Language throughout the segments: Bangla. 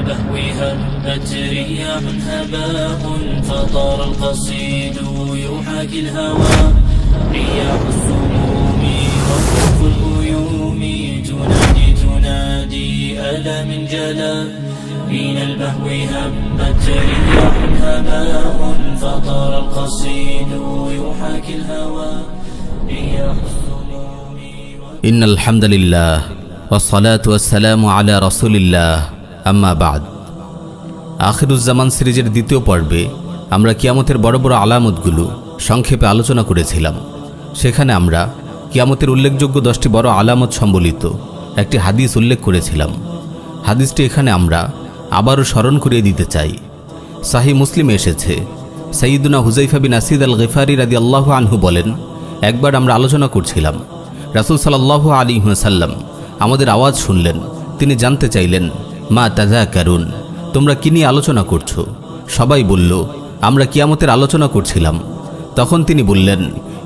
البهو هبت رياح هباء فطار القصيد يحاكي الهوى رياح السموم وخوف الغيوم تنادي ألا من جلا من البهو هبت رياح هباء فطار القصيد يحاكي الهوى رياح السموم إن الحمد لله والصلاة والسلام على رسول الله أما بعد আখিরুজ্জামান সিরিজের দ্বিতীয় পর্বে আমরা কিয়ামতের বড় বড় আলামতগুলো সংক্ষেপে আলোচনা করেছিলাম। সেখানে আমরা কিয়ামতের উল্লেখযোগ্য 10টি বড় আলামত সম্বলিত একটি হাদিস উল্লেখ করেছিলাম। হাদিসটি এখানে আমরা আবারও স্মরণ করিয়ে দিতে চাই। সাহিহ মুসলিমে এসেছে, সাইয়্যিদুনা হুযায়ফা বিন আসিদ আল গিফারি রাদিয়াল্লাহু আনহু বলেন, একবার আমরা আলোচনা করছিলাম, রাসূল সাল্লাল্লাহু আলাইহি ওয়াসাল্লাম আমাদের আওয়াজ শুনলেন। তিনি জানতে চাইলেন, মা তাযাকারুন, তোমরা কি নিয়ে আলোচনা করছো? সবাই বলল, আমরা কিয়ামতের আলোচনা করছিলাম। তখন তিনি বললেন,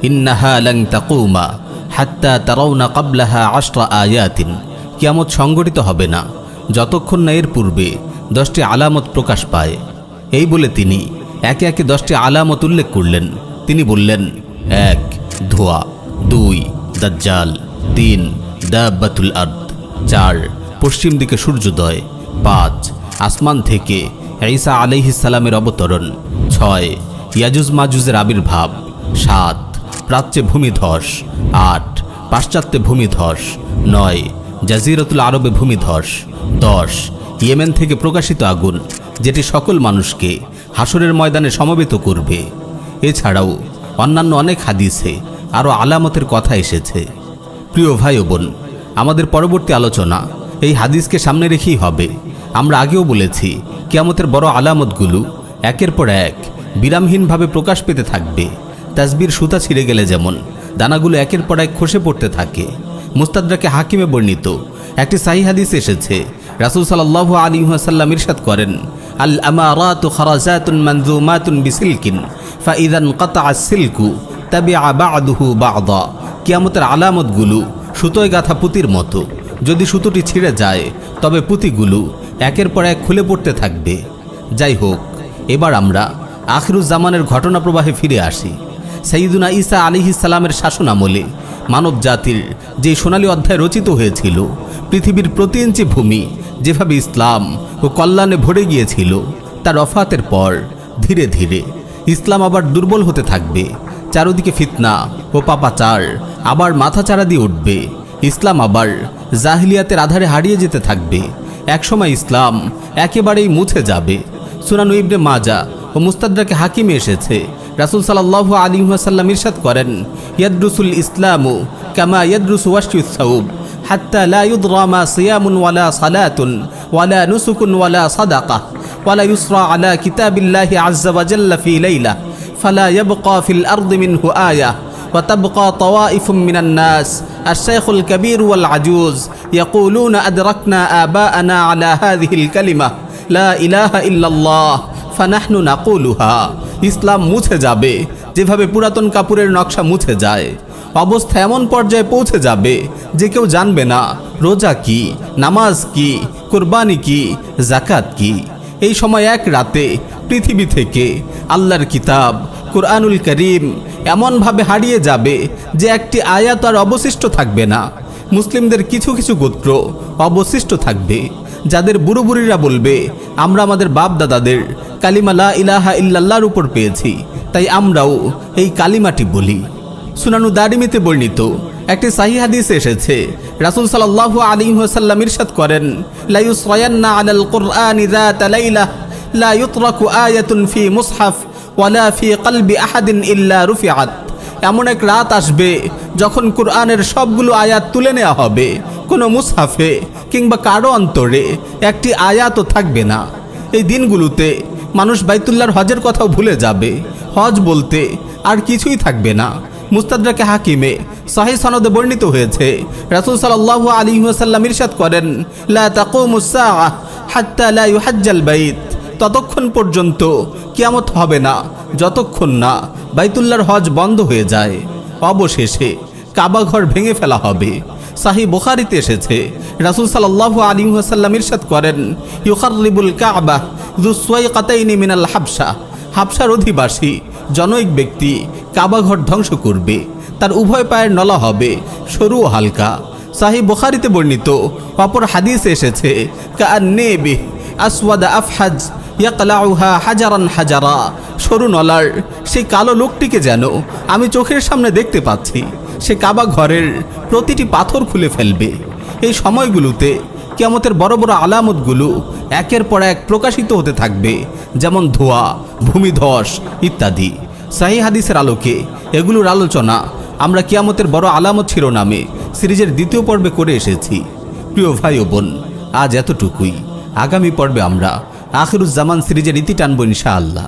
ইন্নাহা লান তাকুমা হাত্তা তারাউনা ক্বাবলাহা 10 আয়াতিন, কিয়ামত সংঘটিত হবে না যতক্ষণ না এর পূর্বে 10টি আলামত প্রকাশ পায়। এই বলে তিনি একে একে 10টি আলামত উল্লেখ করলেন। তিনি বললেন, 1 ধোঁয়া, 2 দাজ্জাল, 3 দাব্বাতুল আরদ, 4 পশ্চিম দিকে সূর্যোদয়, 5 আসমান থেকে ঈসা আলাইহিস সালামের অবতরণ, 6 ইয়াজুজ মাজুজের আবির্ভাব, 7 প্রাচ্যে ভূমিধস, 8 পাশ্চাত্যে ভূমিধস, 9 জাজিরাতুল আরবে ভূমিধস, 10 ইয়েমেন থেকে প্রকাশিত আগুন যেটি সকল মানুষকে হাসরের ময়দানে সমবেত করবে। এছাড়াও অন্যান্য অনেক হাদিসে আরও আলামতের কথা এসেছে। প্রিয় ভাই ও বোন, আমাদের পরবর্তী আলোচনা এই হাদিসকে সামনে রেখেই হবে। আমরা আগেও বলেছি, কিয়ামতের বড় আলামতগুলো একের পর এক বিরামহীনভাবে প্রকাশ পেতে থাকবে। তাসবির সুতা ছিঁড়ে গেলে যেমন দানাগুলো একের পর এক খসে পড়তে থাকে। মুস্তাদরাকে হাকিমে বর্ণিত একটি সাহিহ হাদিস এসেছে, রাসূল সাল্লাল্লাহু আলাইহি ওয়াসাল্লাম ইরশাদ করেন, আল আমারাতু খারাজাতুন মানজুমাতুন বিসিলকিন ফাইযা ইনকাতা আস-সিলকু তাবিআ বা'দুহু বা'দা। কিয়ামতের আলামতগুলো সুতোয় গাঁথা পুঁতির মতো। যদি সুতোটি ছিঁড়ে যায় তবে পুঁতিগুলো একের পর এক খুলে পড়তে থাকবে। যাই হোক, এবার আমরা আখিরুজ্জামানের ঘটনা প্রবাহে ফিরে আসি। সাইয়্যিদুনা ঈসা আলাইহিস সালামের শাসন আমলে মানব জাতির যে সোনালী অধ্যায় রচিত হয়েছিল, পৃথিবীর প্রতি ইঞ্চি ভূমি যেভাবে ইসলাম ও কল্যাণে ভরে গিয়েছিল, তার ওফাতের পর ধীরে ধীরে ইসলাম আবার দুর্বল হতে থাকবে। চারদিকে ফিতনা ও পাপাচার আবার মাথাচাড়া দিয়ে উঠবে। ইসলাম আবার জাহিলিয়াতের আধারে হারিয়ে যেতে থাকবে। একসময় ইসলাম একেবারেই মুছে যাবে। সুনান ইবনে মাজাহ ও মুস্তাদরাকে হাকিমে এসেছে, রাসূল সাল্লাল্লাহু আলাইহি ওয়াসাল্লাম ইরশাদ করেন, ইয়াদরুসুল ইসলামু কামা ইয়াদরুসু ওয়াশুস সাউব হাত্তা লা ইউদরা মা সিয়ামুন ওয়ালা সালাতুন ওয়ালা নুসুকুন ওয়ালা সাদাকাহ ওয়ালা ইউসরা আলা কিতাবিল্লাহি আযজা ওয়া জাল্লা ফি লাইলা ফালা ইয়াবকা ফিল আরদি মিনহু আয়া ওয়া তাবকা তাওয়াইফুম মিনান নাস আশ-শাইখুল কাবীর ওয়াল আজুজ ইয়াকুলুনা আদরাকনা আবাআনা আলা হাযিহিল কালিমা লা ইলাহা ইল্লাল্লাহ ফানাহনু নাকুলুহা। ইসলাম মুছে যাবে যেভাবে পুরাতন কাপড়ের নকশা মুছে যায়। অবস্থা এমন পর্যায়ে পৌঁছে যাবে যে কেউ জানবে না রোজা কি, নামাজ কি, কুরবানি কি, যাকাত কি। এই সময় এক রাতে পৃথিবী থেকে আল্লাহর কিতাব কুরআনুল কারীম এমনভাবে হারিয়ে যাবে যে একটি আয়াত আর অবশিষ্ট থাকবে না। মুসলিমদের কিছু কিছু গোত্র অবশিষ্ট থাকবে, যাদের বুড়ো বুড়িরা বলবে, আমরা আমাদের বাপ দাদাদের কালিমা লা ইলাহা ইল্লাল্লাহর উপর পেয়েছি, তাই আমরাও এই কালিমাটি বলি। সুনানু দারিমিতে বর্ণিত একটি সাহিহ হাদিস এসেছে, রাসূল সাল্লাল্লাহু আলাইহি ওয়াসাল্লাম ইরশাদ করেন, লা ইউসরায়ান্না আলাল কুরআনি যাতা লাইলা লা ইউতরাকু আয়াতুন ফি মুসহাফ ওয়ালা ফি কলবি আহাদিন ইল্লা রুফিআত। এমন এক রাত আসবে যখন কুরআনের সবগুলো আয়াত তুলে নেওয়া হবে, কোনো মুসহাফে কিংবা কারো অন্তরে একটি আয়াতও থাকবে না। এই দিনগুলোতে মানুষ বাইতুল্লাহর হজের কথাও ভুলে যাবে। হজ বলতে আর কিছুই থাকবে না। মুস্তাদরাকে হাকিমে সহিহ সনদে বর্ণিত হয়েছে, রাসূল সাল্লাল্লাহু আলাইহি ওয়াসাল্লাম ইরশাদ করেন, লা তাকুমুস সাআহ হাত্তা লা ইউহাজ্জাল বাইত। ততক্ষণ পর্যন্ত কিয়ামত হবে না যতক্ষণ না বাইতুল্লাহর হজ বন্ধ হয়ে যায়। অবশেষে কাবা ঘর ভেঙে ফেলা হবে। সাহিহ বুখারীতে এসেছে, রাসূল সাল্লাল্লাহু আলাইহি ওয়াসাল্লাম ইরশাদ করেন, ইউখাররিবুল কাবা যু সুয়াইকাতাইনি মিনাল হাবশা, হাবশার অধিবাসী জনৈক ব্যক্তি কাবাঘর ধ্বংস করবে, তার উভয় পায়ের নলা হবে সরু ও হালকা। সাহিহ বুখারীতে বর্ণিত অপর হাদিসে এসেছে, কাআন্নাবি আসওয়াদা আফহাজ ইয়াকলাউহা হাজারান হাজারা, সরু নলার সেই কালো লোকটিকে যেন আমি চোখের সামনে দেখতে পাচ্ছি, সে কাবা ঘরের প্রতিটি পাথর খুলে ফেলবে। এই সময়গুলোতে কিয়ামতের বড় বড় আলামতগুলো একের পর এক প্রকাশিত হতে থাকবে, যেমন ধোঁয়া, ভূমিধস ইত্যাদি। সহিহ হাদিসের আলোকে এগুলোর আলোচনা আমরা কিয়ামতের বড় আলামত শিরোনামে সিরিজের দ্বিতীয় পর্বে করে এসেছি। প্রিয় ভাই ও বোন, আজ এতটুকুই। আগামী পর্বে আমরা আখিরুজ্জামান সিরিজের ইতি টানব ইনশাআল্লাহ।